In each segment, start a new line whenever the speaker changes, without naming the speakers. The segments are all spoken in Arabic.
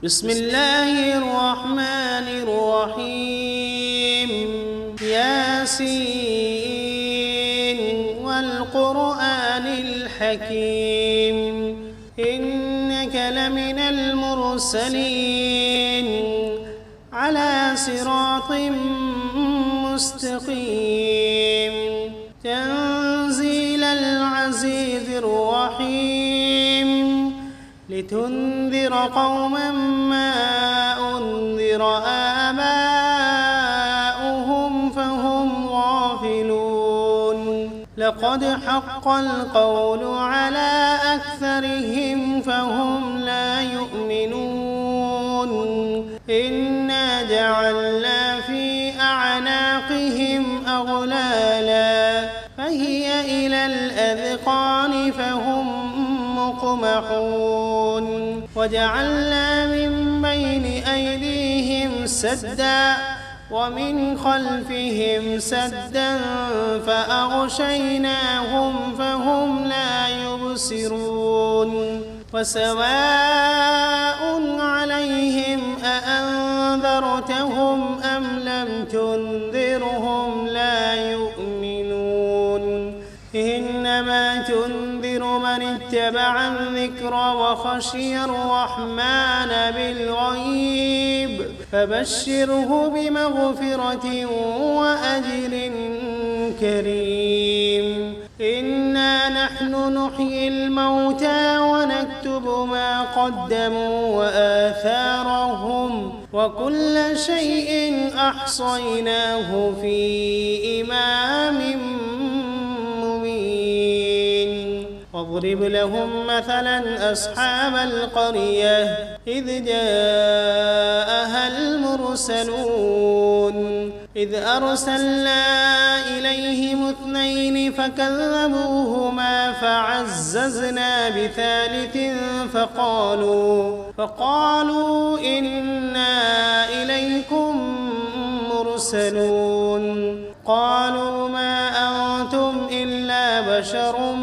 بسم الله الرحمن الرحيم ياسين والقرآن الحكيم إنك لمن المرسلين على صراط مستقيم تنزيل العزيز الرحيم لتنذر قوما ما أنذر آباؤهم فهم غافلون لقد حق القول على أكثرهم فهم لا يؤمنون إنا جعلنا في أعناقهم أغلالا فهي إلى الأذقان فهم مقمحون وجعلنا من بين أيديهم سدا ومن خلفهم سدا فأغشيناهم فهم لا يبصرون وسواء عليهم أأنذرتهم أم لم تنذرهم لا يؤمنون إنما تنذر من اتبع الذكر وخشي الرحمن بالغيب فبشره بمغفرة وأجر كريم إنا نحن نحيي الموتى ونكتب ما قدموا وآثارهم وكل شيء أحصيناه في إمام واضرب لهم مثلا أصحاب القرية إذ جاءها المرسلون إذ أرسلنا إليهم 2 فكذبوهما فعززنا بثالث فقالوا إنا إليكم مرسلون قالوا ما أنتم إلا بشر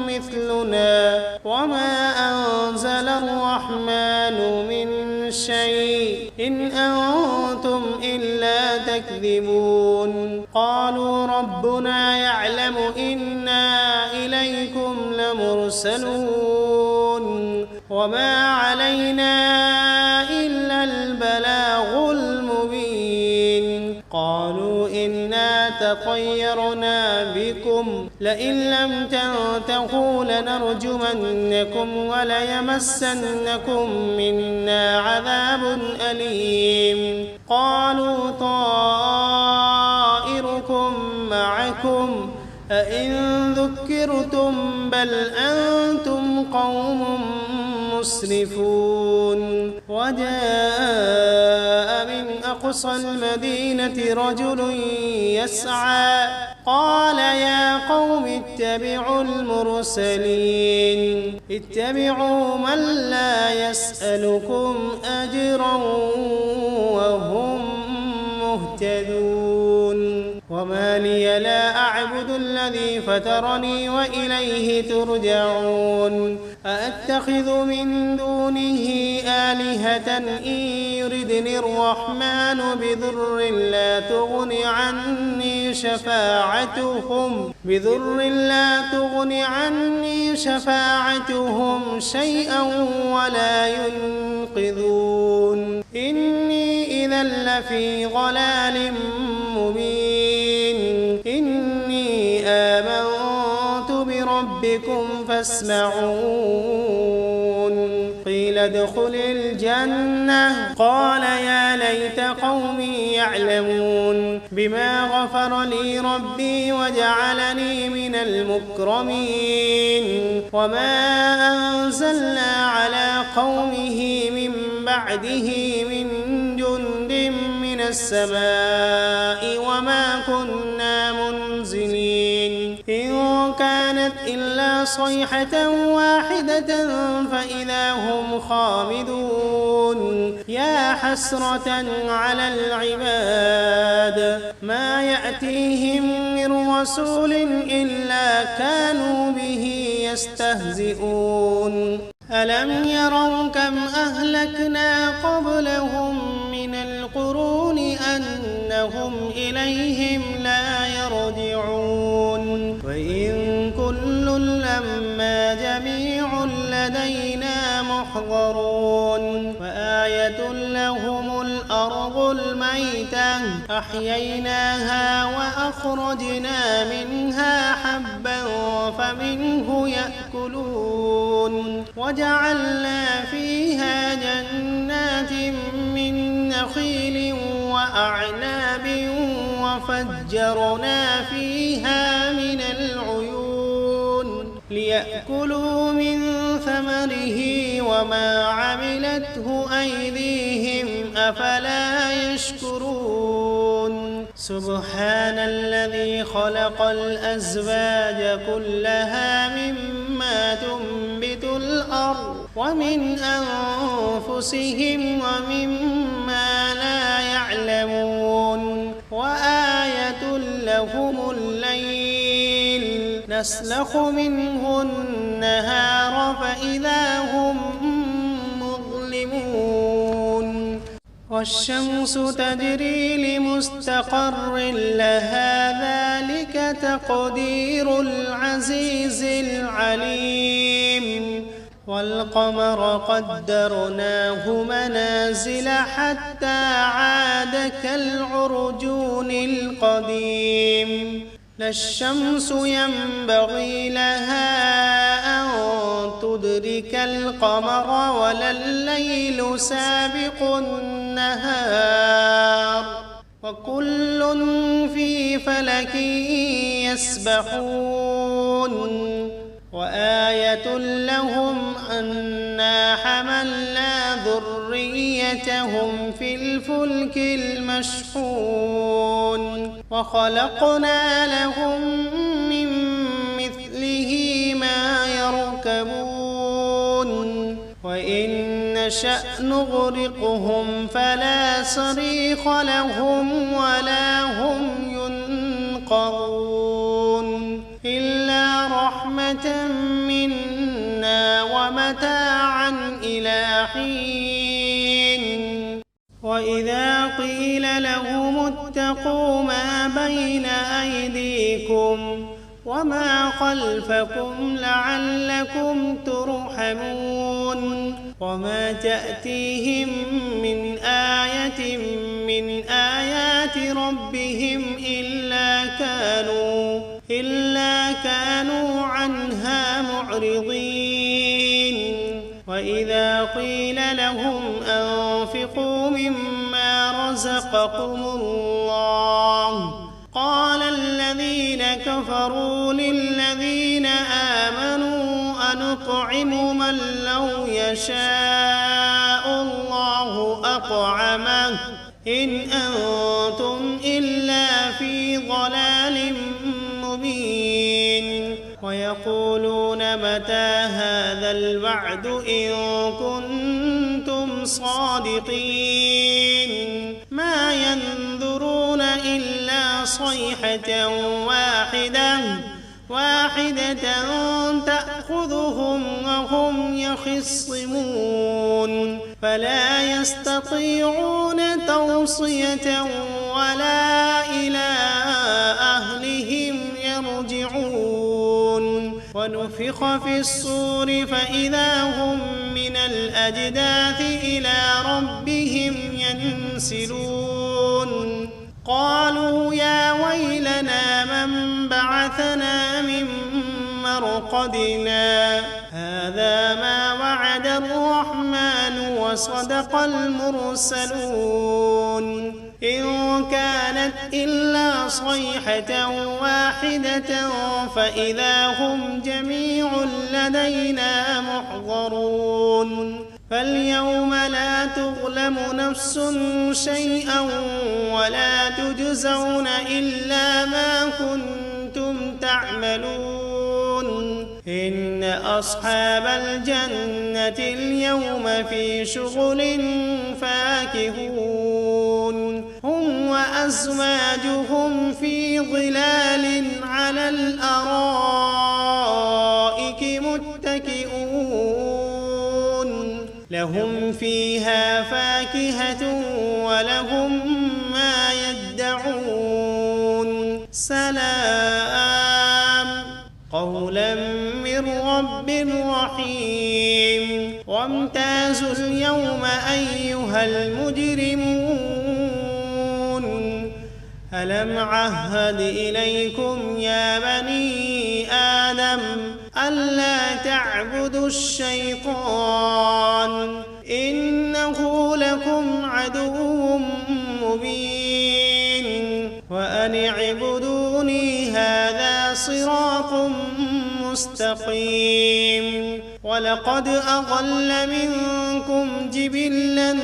مثلنا وما أنزل الرحمن من شيء إن أنتم إلا تكذبون قالوا ربنا يعلم إنا إليكم لمرسلون وما علينا إلا البلاغ المبين قالوا إنا تطيرنا بكم لئن لم تنتهوا لنرجمنكم وليمسنكم منا عذاب أليم قالوا طائركم معكم أئن ذكرتم بل أنتم قوم مسرفون وجاء من أقصى المدينة رجل يسعى قال يا قوم اتبعوا المرسلين اتبعوا من لا يسألكم أجرا وهم مهتدون وما لي لا أعبد الذي فطرني وإليه ترجعون أأتخذ من دونه آلهة إن يردني الرحمن بضر لا تغن عني شفاعتهم شيئا ولا ينقذون إني إذا لفي ضلال مبين إني آمنت بربكم فاسمعون قيل ادخل الجنة قال يا ليت قومي يعلمون بما غفر لي ربي وجعلني من المكرمين وما أنزلنا على قومه من بعده من جند من السماء وما كنا منزلين إن كانت إلا صيحة واحدة فإذا هم خامدون يا حسرة على العباد ما يأتيهم من رسول إلا كانوا به يستهزئون ألم يروا كم أهلكنا قبلهم من القرون أنهم إليهم لا يرجعون وإن كل لما جميع لدينا محضرون وآية لهم الأرض الميتة أحييناها وأخرجنا منها حبا فمنه يأكلون وجعلنا فيها جنات من نخيل وأعناب وفجرنا فيها من العيون ليأكلوا من ثمره وما عملته أيديهم أفلا يشكرون سبحان الذي خلق الأزواج كلها مما تنبت الأرض ومن أنفسهم ومما لا يعلمون وآية لهم الليل نسلخ منه النهار فإذا هم مظلمون والشمس تجري لمستقر لها ذلك تقدير العزيز العليم والقمر قدرناه منازل حتى عاد كالعرجون القديم لا الشمس ينبغي لها أن تدرك القمر ولا الليل سابق النهار وكل في فلك يسبحون وآية لهم أنا حملنا ذريتهم في الفلك المشحون وخلقنا لهم من مثله ما يركبون وإن نشأ نغرقهم فلا صريخ لهم ولا هم ينقذون إلا رحمة منا ومتاعا إلى حين وإذا قيل لهم اتقوا ما بين أيديكم وما خلفكم لعلكم ترحمون وما تأتيهم من آية من آيات ربهم إلا كانوا عنها معرضين وإذا قيل لهم أنفقوا مما رزقكم الله قال الذين كفروا للذين آمنوا أنطعم من لو يشاء الله أطعمه إن أنتم إلا في ضلال مبين ويقولون متى هذا الوعد إن كنتم صادقين ما ينظرون إلا صيحة واحدة تأخذهم وهم يخصمون فلا يستطيعون توصية ولا إلى أهلهم يرجعون ونفخ في الصور فإذا هم من الأجداث إلى ربهم ينسلون قالوا يا ويلنا من بعثنا من مرقدنا هذا ما وعد الرحمن وصدق المرسلون إن كانت إلا صيحة واحدة فإذا هم جميع لدينا محضرون فاليوم لا تظلم نفس شيئا ولا تجزون إلا ما كنتم تعملون إن أصحاب الجنة اليوم في شغل فاكهون هم وأزواجهم في ظلال على الأرائك متكئون لهم فيها فاكهة ولهم ما يدعون سلام قولا من رب رحيم وامتازوا اليوم أيها المجرمون ألم عهد إليكم يا بني آدم ألا تعبدوا الشيطان إنه لكم عدو مبين وأن اعبدوني هذا صراط مستقيم ولقد أضل منكم جبلا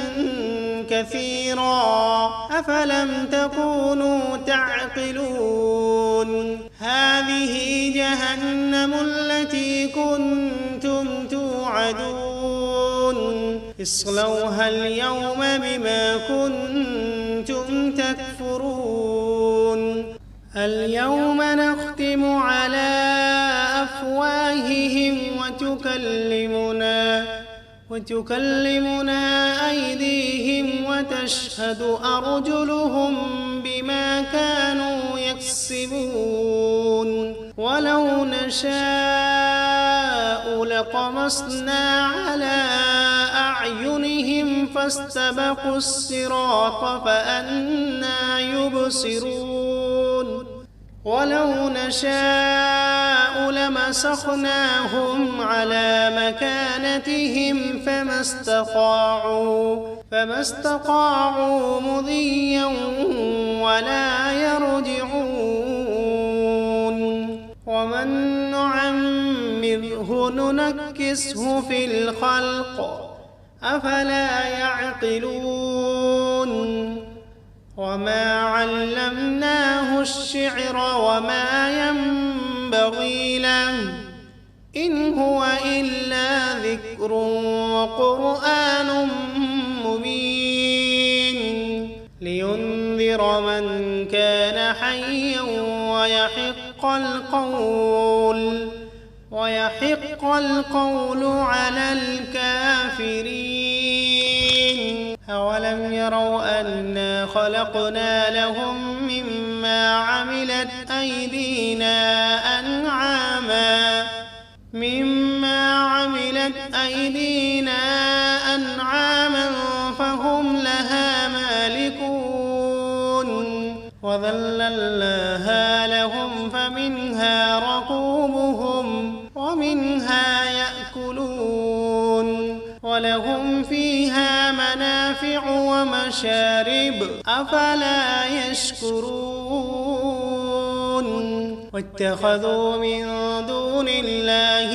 كثيرا أفلم تكونوا تعقلون هذه جهنم التي كنتم توعدون اصلوها اليوم بما كنتم تكفرون اليوم نختم على أفواههم وتكلمنا أيديهم وتشهد أرجلهم بما كانوا يكسبون ولو نشاء لطمسنا على أعينهم فاستبقوا الصراط فأنى يبصرون ولو نشاء لمسخناهم على مكانتهم فما استطاعوا مضيا ولا يرجعون ومن نعمره ننكسه في الخلق أفلا يعقلون وما علمناه الشعر وما ينبغي له إن هو إلا ذكر وقرآن مبين لينذر من كان حيا ويحق القول على الكافرين أولم يروا أنا خلقنا لهم مما عملت أيدينا أنعاما فهم لها مالكون وذللناها لهم فمنها ركوبهم ومنها يأكلون ولهم فيها منافع ومشارب أفلا يشكرون واتخذوا من دون الله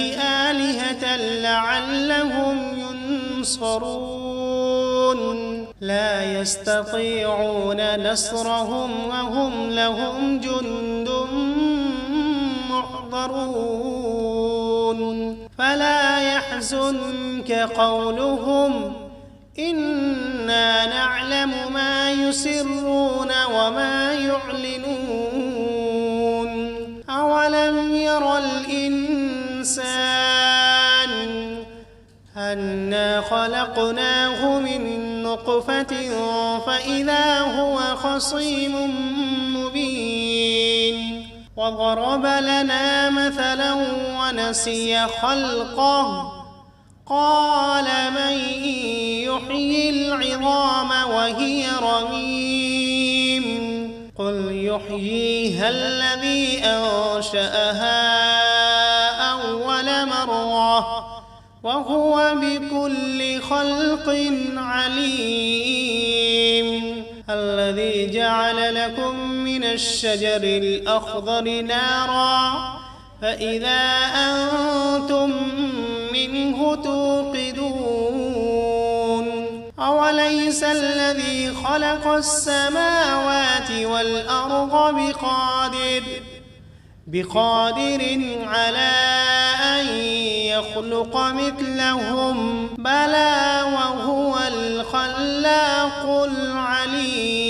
آلهة لعلهم ينصرون لا يستطيعون نصرهم وهم لهم جند محضرون فلا يحزنك قولهم إنا نعلم ما يسرون وما يعلنون أولم ير الإنسان أنا خلقناه من نطفة فإذا هو خصيم مبين وضرب لنا مثلا ونسي خلقه قال من يحيي العظام وهي رميم قل يحييها الذي أنشأها أول مرة وهو بكل خلق عليم الذي جعل لكم من الشجر الأخضر نارا فإذا أنتم منه توقدون أوليس الذي خلق السماوات والأرض بقادر على أن يخلق مثلهم بلى وهو الخلاق العليم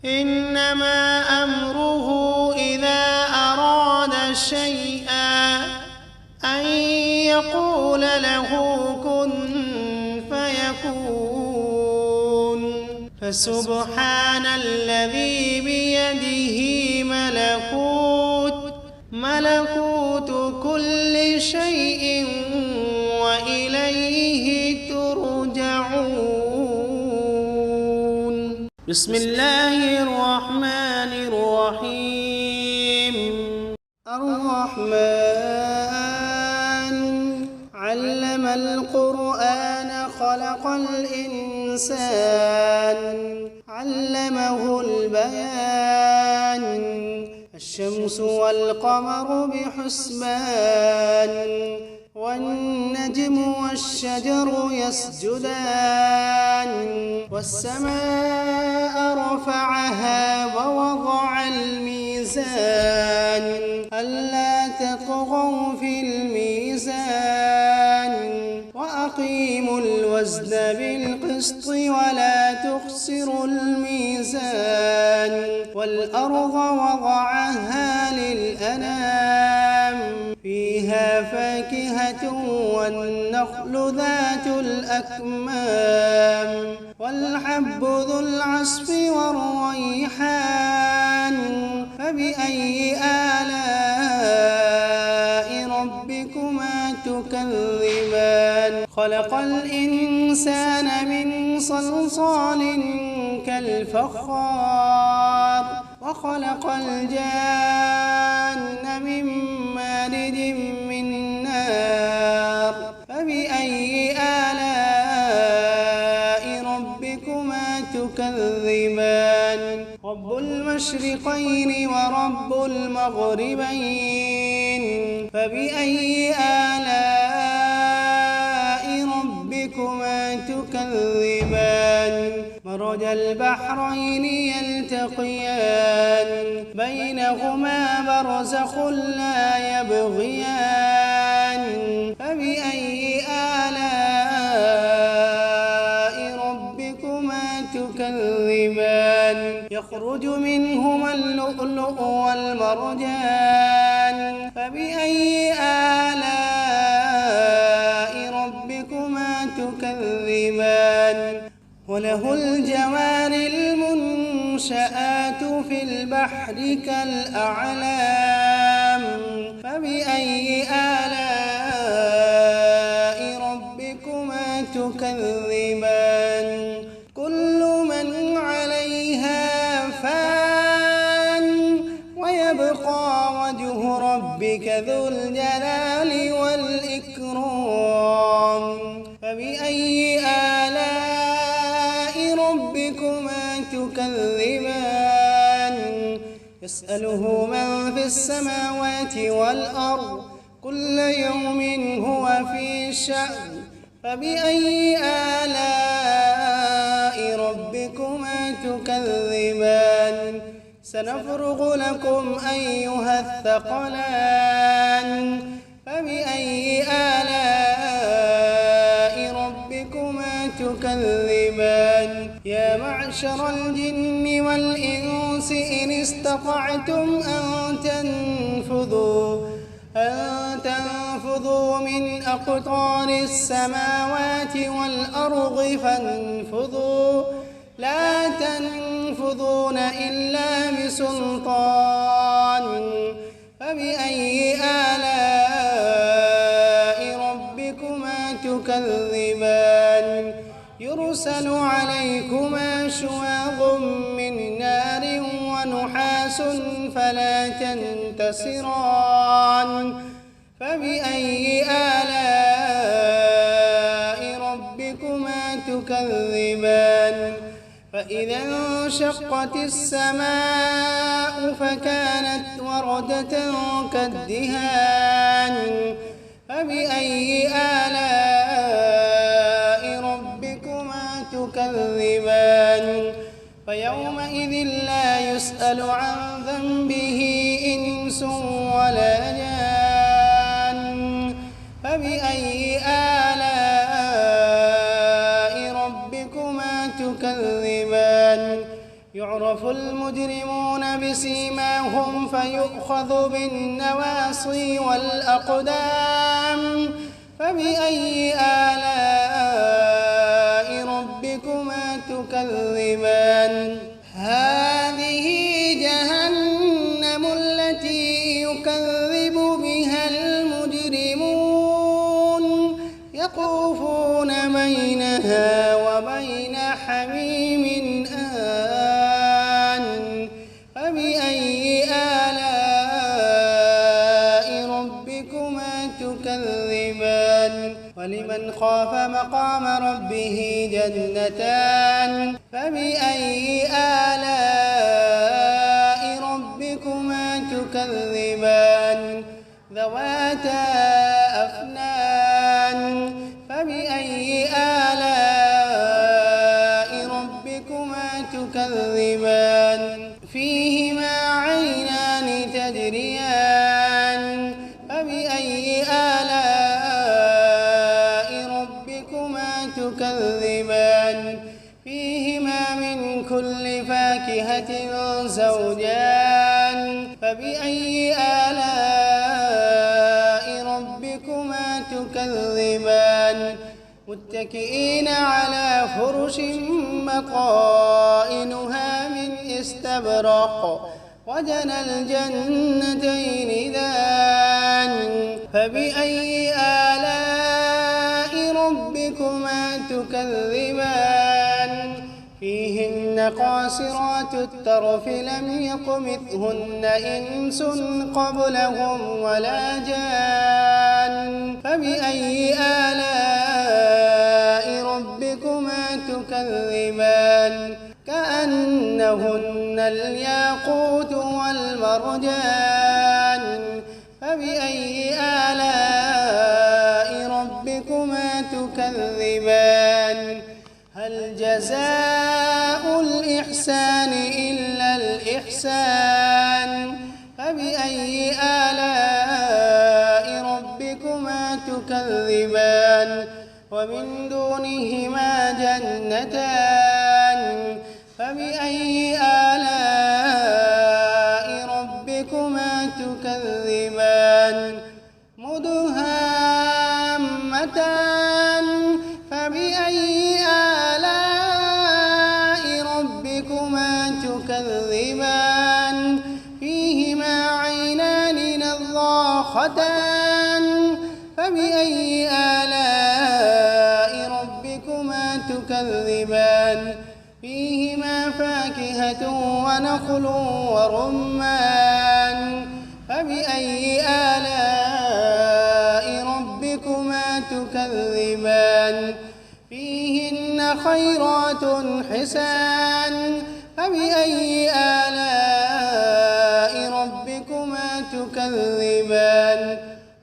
إنما أمره إذا أراد شيئا أن يقول له كن فسبحان الذي بيده ملكوت كل شيء وإليه ترجعون. بسم الله الرحمن الرحيم. الرحمن علم القرآن خلق الإنسان علمه البيان الشمس والقمر بحسبان والنجم والشجر يسجدان والسماء رفعها ووضع الميزان ألا تطغوا في الميزان وأقيموا الوزن بالقسط ولا تخسروا الميزان والأرض وضعها للأنام فيها فاكهة والنخل ذات الأكمام والحب ذو العصف والريحان فبأي آلاء ربكما تكذبان خلق الإنسان من صلصال كالفخار وخلق الجان من مارد من نار فبأي آلاء ربكما تكذبان رب المشرقين ورب المغربين فبأي آلاء ربكما تكذبان مرج البحرين يلتقيان بينهما برزخ لا يبغيان فبأي آلاء ربكما تكذبان يخرج منهما اللؤلؤ والمرجان فبأي آلاء ربكما تكذبان وله الجوار المنشآت في البحر كالأعلام فبأي آلاء ربكما تكذبان كل من عليها فان ويبقى وجه ربك ذو الجلال والإكرام فبأي آلاء ربكما تكذبان يسأله من في السماوات والأرض كل يوم هو في شأن فبأي آلاء ربكما تكذبان سنفرغ لكم أيها الثقلان فبأي آلاء ربكما تكذبان يا معشر الجن والإنس إن استطعتم أن تنفذوا من أقطار السماوات والأرض فانفذوا لا تنفذون إلا بسلطان فبأي آلاء ربكما تكذبان يرسل عليكما شواظ من نار ونحاس فلا تنتصران فبأي آلاء ربكما تكذبان فإذا انشقت السماء فكانت وردة كالدهان فبأي آلاء ربكما تكذبان فيومئذ لا يسأل عن ذنبه إنس ولا جان فبأي آلاء ربكما تكذبان يعرف المجرمون بسيماهم فيؤخذ بالنواصي والأقدام فبأي آلاء ربكما تكذبان هذه جهنم التي يكذب بها المجرمون يطوفون بينها وبين حميم آن فبأي آلاء ربكما تكذبان ولمن خاف مقام ربه جنتان فبأي آلاء ربكما تكذبان ذواتا أفنان فبأي آلاء ربكما تكذبان فيهما عينان تجريان فبأي آلاء ربكما تكذبان فيهما من كل فاكهة زوجان فبأي آلاء ربكما تكذبان متكئين على فرش بطائنها من استبرق وجنى الجنتين دان فبأي آلاء ربكما تكذبان فيهن قاصرات الطرف لم يطمثهن إنس قبلهم ولا جان فبأي آلاء ربكما تكذبان كأنهن الياقوت والمرجان فبأي آلاء ربكما تكذبان هل جزاء الإحسان إلا الإحسان فبأي آلاء ربكما تكذبان ومن دونهما جنتان فبأي آلاء ربكما تكذبان مدهامتان فبأي آلاء ربكما تكذبان فيهما عينان نضاختان فبأي آلاء ربكما تكذبان فيهما فاكهة ونخل ورمان فبأي آلاء ربكما تكذبان فيهن خيرات حسان فبأي آلاء ربكما تكذبان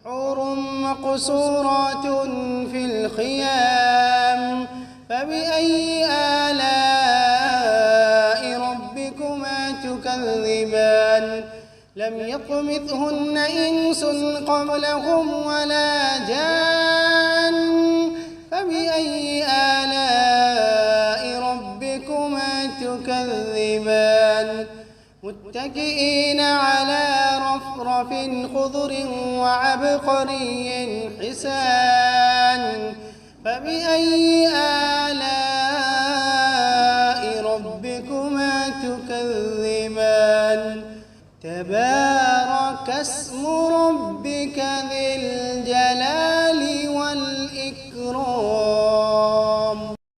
حور مقصورات في الخيام فبأي آلاء ربكما تكذبان لم يطمثهن إنس قبلهم ولا جان فبأي آلاء ربكما تكذبان متكئين على رفرف خضر وعبقري حسان فبأي آلاء ربكما تكذبان تبارك اسم ربك ذي